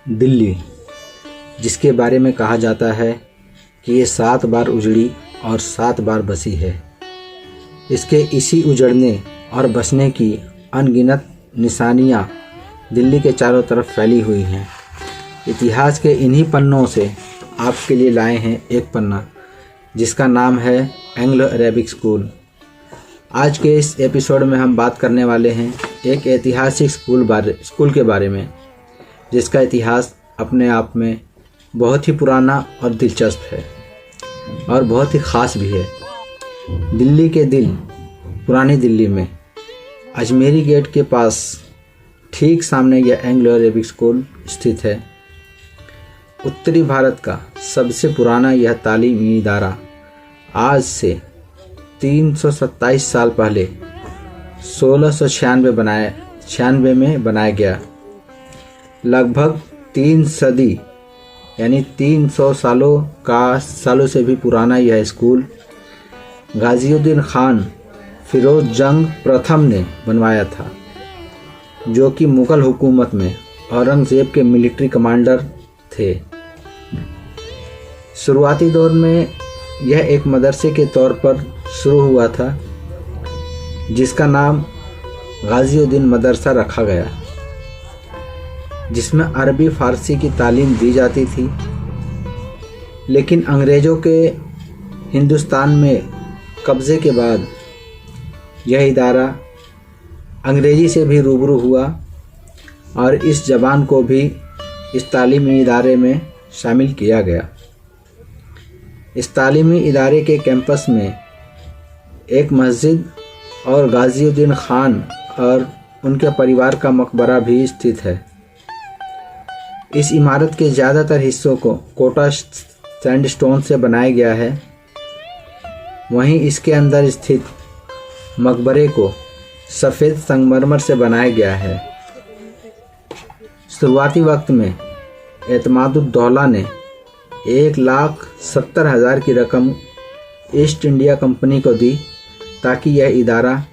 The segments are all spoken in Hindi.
दिल्ली, जिसके बारे में कहा जाता है कि ये 7 बार उजड़ी और 7 बार बसी है। इसके इसी उजड़ने और बसने की अनगिनत निशानियाँ दिल्ली के चारों तरफ फैली हुई हैं। इतिहास के इन्हीं पन्नों से आपके लिए लाए हैं एक पन्ना जिसका नाम है एंग्लो अरेबिक स्कूल। आज के इस एपिसोड में हम बात करने वाले हैं एक ऐतिहासिक स्कूल के बारे में, जिसका इतिहास अपने आप में बहुत ही पुराना और दिलचस्प है और बहुत ही ख़ास भी है। दिल्ली के दिल पुरानी दिल्ली में अजमेरी गेट के पास ठीक सामने यह एंग्लो अरेबिक स्कूल स्थित है। उत्तरी भारत का सबसे पुराना यह तालीमी इदारा आज से 327 साल पहले 1696 में बनाया गया। लगभग 3 सदी यानी 300 सालों से भी पुराना यह स्कूल गाज़िउद्दीन खान फिरोज जंग प्रथम ने बनवाया था, जो कि मुग़ल हुकूमत में औरंगज़ेब के मिलिट्री कमांडर थे। शुरुआती दौर में यह एक मदरसे के तौर पर शुरू हुआ था, जिसका नाम गाज़िउद्दीन मदरसा रखा गया, जिसमें अरबी फ़ारसी की तालीम दी जाती थी। लेकिन अंग्रेज़ों के हिंदुस्तान में कब्ज़े के बाद यह इदारा अंग्रेज़ी से भी रूबरू हुआ और इस ज़बान को भी इस तालीमी इदारे में शामिल किया गया। इस तालीमी इदारे के कैंपस में एक मस्जिद और गाज़िउद्दीन खान और उनके परिवार का मकबरा भी स्थित है। इस इमारत के ज़्यादातर हिस्सों को कोटा सैंडस्टोन से बनाया गया है। वहीं इसके अंदर स्थित मकबरे को सफ़ेद संगमरमर से बनाया गया है। शुरुआती वक्त में एतमादुद्दौला ने 1,70,000 की रकम ईस्ट इंडिया कंपनी को दी, ताकि यह इदारा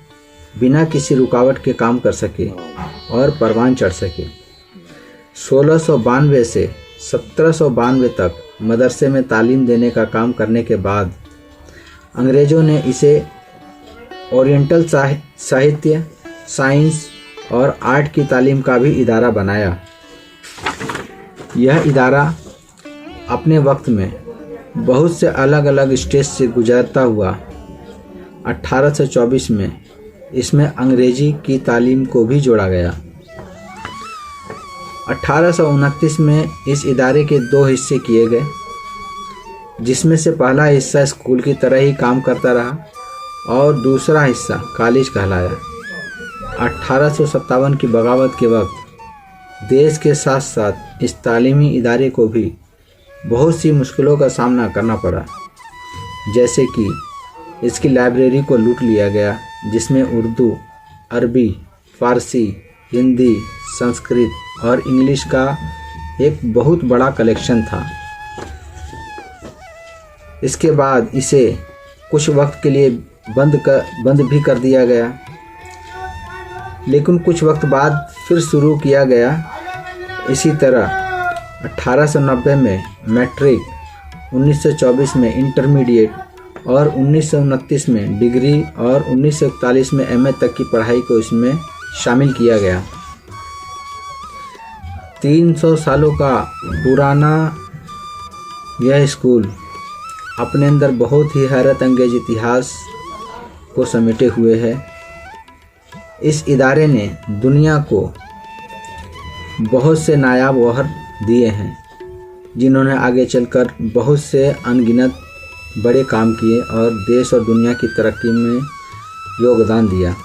बिना किसी रुकावट के काम कर सके और परवान चढ़ सके। 1692 से 1792 तक मदरसे में तालीम देने का काम करने के बाद अंग्रेज़ों ने इसे ओरिएंटल साहित्य, साइंस और आर्ट की तालीम का भी इदारा बनाया। यह इदारा अपने वक्त में बहुत से अलग अलग स्टेज से गुजरता हुआ 1824 में इसमें अंग्रेजी की तालीम को भी जोड़ा गया। 1829 में इस इदारे के 2 हिस्से किए गए, जिसमें से पहला हिस्सा स्कूल की तरह ही काम करता रहा और दूसरा हिस्सा कॉलेज कहलाया। 1857 की बगावत के वक्त देश के साथ साथ इस तालीमी इदारे को भी बहुत सी मुश्किलों का सामना करना पड़ा, जैसे कि इसकी लाइब्रेरी को लूट लिया गया, जिसमें उर्दू, अरबी, फ़ारसी, हिंदी, संस्कृत और इंग्लिश का एक बहुत बड़ा कलेक्शन था। इसके बाद इसे कुछ वक्त के लिए बंद भी कर दिया गया, लेकिन कुछ वक्त बाद फिर शुरू किया गया। इसी तरह 1890 में मैट्रिक, 1924 में इंटरमीडिएट और 1929 में डिग्री और 1941 में एमए तक की पढ़ाई को इसमें शामिल किया गया। 300 सालों का पुराना यह स्कूल अपने अंदर बहुत ही हैरत अंगेज इतिहास को समेटे हुए है। इस इदारे ने दुनिया को बहुत से नायाब वहर दिए हैं, जिन्होंने आगे चलकर बहुत से अनगिनत बड़े काम किए और देश और दुनिया की तरक्की में योगदान दिया।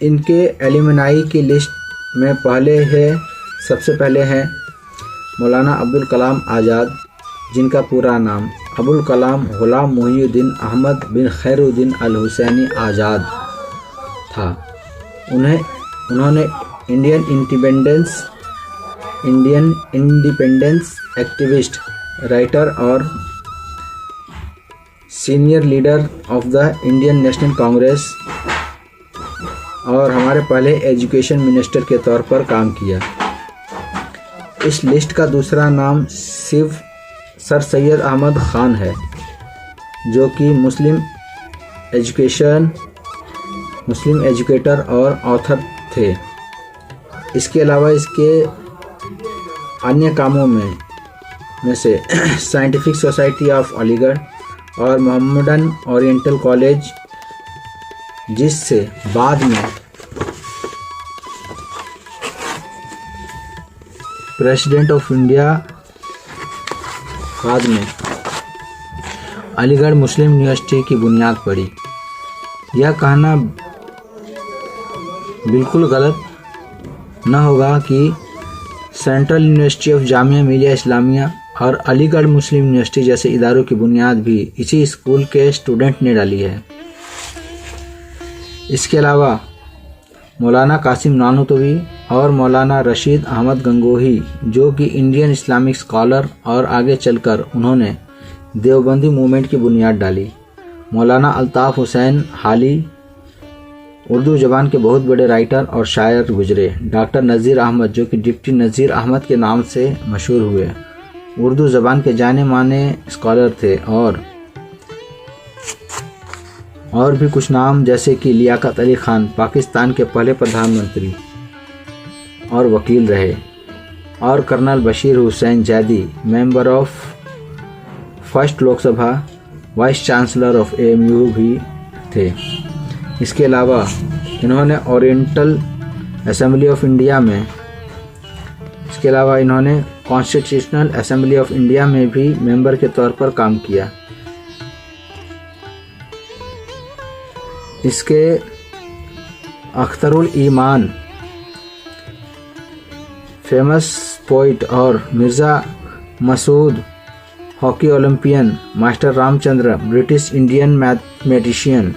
इनके एलुमनाई की लिस्ट में सबसे पहले हैं मौलाना अब्दुल कलाम आज़ाद, जिनका पूरा नाम अबुल कलाम गुलाम मुहीउद्दीन अहमद बिन खैरुद्दीन अल हुसैनी आज़ाद था। उन्होंने इंडियन इंडिपेंडेंस एक्टिविस्ट, राइटर और senior leader of the Indian national Congress और हमारे पहले एजुकेशन मिनिस्टर के तौर पर काम किया। इस लिस्ट का दूसरा नाम सर सैयद अहमद ख़ान है, जो कि मुस्लिम एजुकेटर और ऑथर थे। इसके अलावा इसके अन्य कामों में से साइंटिफिक सोसाइटी ऑफ अलीगढ़ और मोहम्मदन ओरिएंटल कॉलेज, जिससे बाद में प्रेसिडेंट ऑफ इंडिया, बाद में अलीगढ़ मुस्लिम यूनिवर्सिटी की बुनियाद पड़ी। यह कहना बिल्कुल गलत न होगा कि central university of Jamia Millia Islamia और अलीगढ़ मुस्लिम यूनिवर्सिटी जैसे इदारों की बुनियाद भी इसी स्कूल के स्टूडेंट ने डाली है। इसके अलावा मौलाना कासिम नानूतवी और मौलाना रशीद अहमद गंगोही, जो कि इंडियन इस्लामिक स्कॉलर, और आगे चलकर उन्होंने देवबंदी मूवमेंट की बुनियाद डाली। मौलाना अल्ताफ़ हुसैन हाली उर्दू ज़बान के बहुत बड़े राइटर और शायर गुजरे। डॉक्टर नज़ीर अहमद, जो कि डिप्टी नज़ीर अहमद के नाम से मशहूर हुए, उर्दू ज़बान के जाने माने स्कॉलर थे। और भी कुछ नाम जैसे कि लियाकत अली ख़ान पाकिस्तान के पहले प्रधानमंत्री और वकील रहे, और colonel Bashir Hussain Zaidi member of first Lok Sabha, vice chancellor of AMU भी थे। इसके अलावा इन्होंने ओरिएंटल असेंबली ऑफ इंडिया में, इसके अलावा इन्होंने कॉन्स्टिट्यूशनल असेंबली ऑफ इंडिया में भी मेंबर के तौर पर काम किया। इसके अख्तरुल ईमान फेमस पोइट और Mirza Masood hockey Olympian, master Ramchandra British Indian mathematician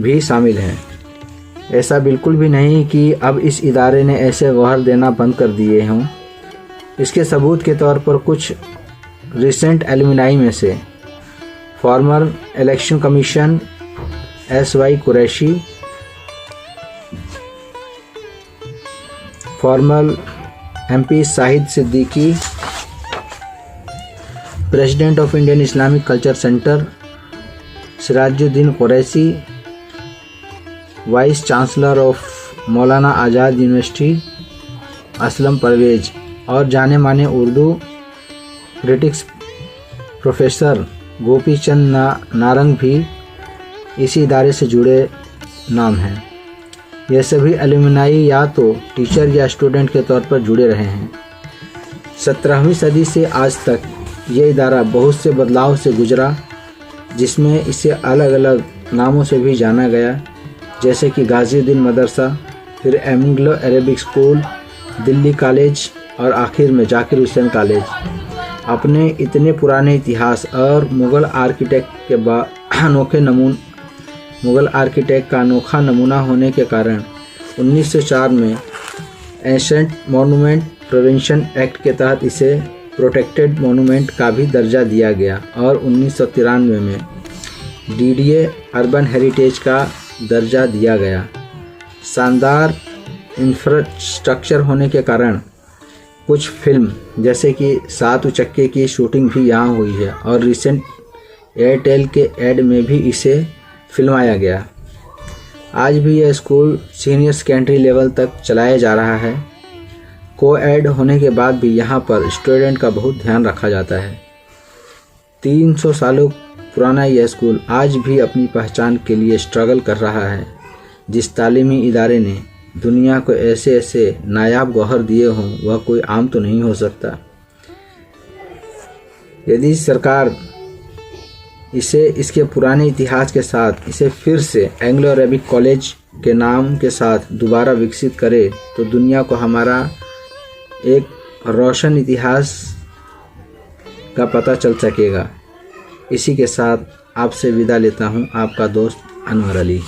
भी शामिल हैं। ऐसा बिल्कुल भी नहीं कि अब इस इदारे ने ऐसे गौहर देना बंद कर दिए हों। इसके सबूत के तौर पर कुछ रिसेंट एलुमनाई में से farmer election commission SY Qureshi, farmer MP Shahid Siddiqui, president of Indian Islamic culture centre Sirajuddin Qureshi, vice chancellor of Maulana Azad university Aslam Parvez, और जाने माने उर्दू क्रिटिक्स प्रोफेसर गोपी चंद नारंग भी इसी इदारे से जुड़े नाम हैं। ये सभी एलुमनाई या तो टीचर या स्टूडेंट के तौर पर जुड़े रहे हैं। 17वीं सदी से आज तक ये इदारा बहुत से बदलाव से गुजरा, जिसमें इसे अलग अलग नामों से भी जाना गया, जैसे कि गाज़ीउद्दीन मदरसा, फिर Anglo Arabic school, Delhi college और आखिर में जाकिर हुसैन कॉलेज। अपने इतने पुराने इतिहास और मुग़ल आर्किटेक्ट का अनोखा नमूना होने के कारण 1904 में एंशिएंट मॉन्यूमेंट प्रिवेंशन एक्ट के तहत इसे प्रोटेक्टेड मॉन्यूमेंट का भी दर्जा दिया गया, और 1993 में DDA अर्बन हेरिटेज का दर्जा दिया गया। शानदार इंफ्रास्ट्रक्चर होने के कारण कुछ फिल्म जैसे कि 7 उचक्के की शूटिंग भी यहाँ हुई है, और रिसेंट एयरटेल के ऐड में भी इसे फिल्माया गया। आज भी यह स्कूल सीनियर सेकेंडरी लेवल तक चलाया जा रहा है। को-एड होने के बाद भी यहाँ पर स्टूडेंट का बहुत ध्यान रखा जाता है। 300 सालों पुराना यह स्कूल आज भी अपनी पहचान के लिए स्ट्रगल कर रहा है। जिस तालीमी इदारे ने दुनिया को ऐसे ऐसे नायाब गौहर दिए हों, वह कोई आम तो नहीं हो सकता। यदि सरकार इसे इसके पुराने इतिहास के साथ इसे फिर से एंग्लो अरेबिक कॉलेज के नाम के साथ दोबारा विकसित करे, तो दुनिया को हमारा एक रोशन इतिहास का पता चल सकेगा। इसी के साथ आपसे विदा लेता हूँ, आपका दोस्त अनवर अली।